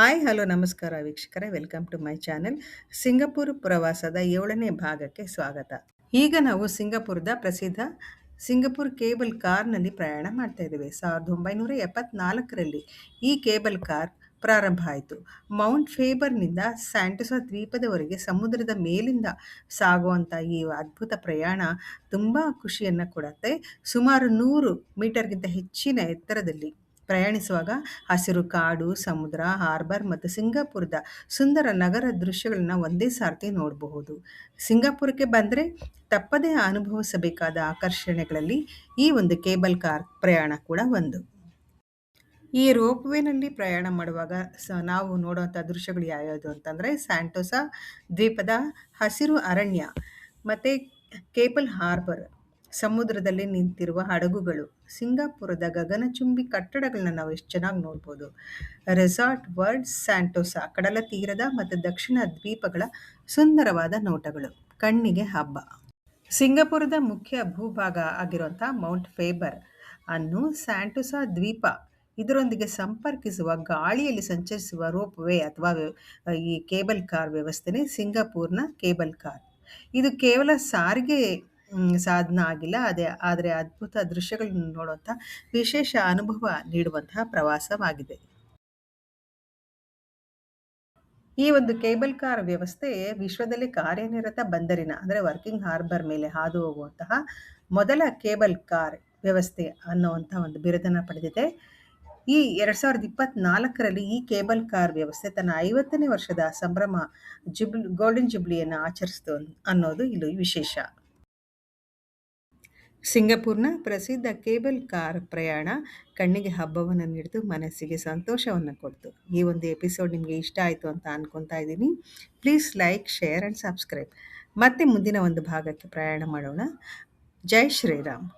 Hi hello ನಮಸ್ಕಾರ ವೀಕ್ಷಕರೇ, welcome to my channel. Singapore ಪ್ರವಾಸದ 7ನೇ ಭಾಗಕ್ಕೆ ಸ್ವಾಗತ. ಈಗ ನಾವು ಸಿಂಗಪುರದ ಪ್ರಸಿದ್ಧ ಸಿಂಗಪುರ್ ಕೇಬಲ್ ಕಾರ್ನಲ್ಲಿ ಪ್ರಯಾಣ ಮಾಡ್ತಾ ಇದ್ದೇವೆ. 1974ರಲ್ಲಿ ಈ ಕೇಬಲ್ ಕಾರ್ ಪ್ರಾರಂಭ ಆಯಿತು. ಮೌಂಟ್ ಫೇಬರ್ನಿಂದ ಸ್ಯಾಂಟೋಸಾ ದ್ವೀಪದವರೆಗೆ ಸಮುದ್ರದ ಮೇಲಿಂದ ಸಾಗುವಂಥ ಈ ಅದ್ಭುತ ಪ್ರಯಾಣ ತುಂಬ ಖುಷಿಯನ್ನು ಕೊಡುತ್ತೆ. ಸುಮಾರು 100 ಮೀಟರ್ಗಿಂತ ಹೆಚ್ಚಿನ ಎತ್ತರದಲ್ಲಿ ಪ್ರಯಾಣಿಸುವಾಗ ಹಸಿರು ಕಾಡು, ಸಮುದ್ರ, ಹಾರ್ಬರ್ ಮತ್ತು ಸಿಂಗಾಪುರದ ಸುಂದರ ನಗರ ದೃಶ್ಯಗಳನ್ನ ಒಂದೇ ಸಾರ್ತಿ ನೋಡಬಹುದು. ಸಿಂಗಾಪುರಕ್ಕೆ ಬಂದರೆ ತಪ್ಪದೇ ಅನುಭವಿಸಬೇಕಾದ ಆಕರ್ಷಣೆಗಳಲ್ಲಿ ಈ ಒಂದು ಕೇಬಲ್ ಕಾರ್ ಪ್ರಯಾಣ ಕೂಡ ಒಂದು. ಈ ರೋಪ್‌ವೇನಲ್ಲಿ ಪ್ರಯಾಣ ಮಾಡುವಾಗ ನಾವು ನೋಡುವಂಥ ದೃಶ್ಯಗಳು ಯಾವ್ಯಾವುದು ಅಂತಂದರೆ, ಸ್ಯಾಂಟೋಸಾ ದ್ವೀಪದ ಹಸಿರು ಅರಣ್ಯ ಮತ್ತು ಕೇಬಲ್ ಹಾರ್ಬರ್, ಸಮುದ್ರದಲ್ಲಿ ನಿಂತಿರುವ ಹಡಗುಗಳು, ಸಿಂಗಾಪುರದ ಗಗನಚುಂಬಿ ಕಟ್ಟಡಗಳನ್ನ ನಾವು ಎಷ್ಟು ಚೆನ್ನಾಗಿ ನೋಡ್ಬೋದು. ರೆಸಾರ್ಟ್ ವರ್ಲ್ಡ್ ಸ್ಯಾಂಟೋಸಾ, ಕಡಲ ತೀರದ ಮತ್ತು ದಕ್ಷಿಣ ದ್ವೀಪಗಳ ಸುಂದರವಾದ ನೋಟಗಳು, ಕಣ್ಣಿಗೆ ಹಬ್ಬ. ಸಿಂಗಪುರದ ಮುಖ್ಯ ಭೂಭಾಗ ಆಗಿರುವಂಥ ಮೌಂಟ್ ಫೇಬರ್ ಅನ್ನು ಸ್ಯಾಂಟೋಸಾ ದ್ವೀಪ ಇದರೊಂದಿಗೆ ಸಂಪರ್ಕಿಸುವ ಗಾಳಿಯಲ್ಲಿ ಸಂಚರಿಸುವ ರೋಪ್ ವೇ ಅಥವಾ ಈ ಕೇಬಲ್ ಕಾರ್ ವ್ಯವಸ್ಥೆನೇ ಸಿಂಗಪೂರ್ನ ಕೇಬಲ್ ಕಾರ್. ಇದು ಕೇವಲ ಸಾರಿಗೆ ಸಾಧನ ಆಗಿಲ್ಲ, ಆದರೆ ಅದ್ಭುತ ದೃಶ್ಯಗಳನ್ನು ನೋಡುವಂಥ ವಿಶೇಷ ಅನುಭವ ನೀಡುವಂತಹ ಪ್ರವಾಸವಾಗಿದೆ. ಈ ಒಂದು ಕೇಬಲ್ ಕಾರ್ ವ್ಯವಸ್ಥೆ ವಿಶ್ವದಲ್ಲಿ ಕಾರ್ಯನಿರತ ಬಂದರಿನ ಅಂದರೆ ವರ್ಕಿಂಗ್ ಹಾರ್ಬರ್ ಮೇಲೆ ಹಾದು ಹೋಗುವಂತಹ ಮೊದಲ ಕೇಬಲ್ ಕಾರ್ ವ್ಯವಸ್ಥೆ ಅನ್ನುವಂಥ ಒಂದು ಬಿರುದನ್ನು ಪಡೆದಿದೆ. ಈ 2024ರಲ್ಲಿ ಈ ಕೇಬಲ್ ಕಾರ್ ವ್ಯವಸ್ಥೆ ತನ್ನ 50ನೇ ವರ್ಷದ ಸಂಭ್ರಮ ಗೋಲ್ಡನ್ ಜುಬ್ಲಿಯನ್ನು ಆಚರಿಸಿತು ಅನ್ನೋದು ಇಲ್ಲಿ ವಿಶೇಷ. ಸಿಂಗಪುರ್ನ ಪ್ರಸಿದ್ಧ ಕೇಬಲ್ ಕಾರ್ ಪ್ರಯಾಣ ಕಣ್ಣಿಗೆ ಹಬ್ಬವನ್ನು ನೀಡಿತು, ಮನಸ್ಸಿಗೆ ಸಂತೋಷವನ್ನು ಕೊಡ್ತು. ಈ ಒಂದು ಎಪಿಸೋಡ್ ನಿಮಗೆ ಇಷ್ಟ ಆಯಿತು ಅಂತ ಅನ್ಕೊತಾ ಇದ್ದೀನಿ. Please like, share and subscribe. ಮತ್ತೆ ಮುಂದಿನ ಒಂದು ಭಾಗಕ್ಕೆ ಪ್ರಯಾಣ ಮಾಡೋಣ. ಜೈ ಶ್ರೀರಾಮ್.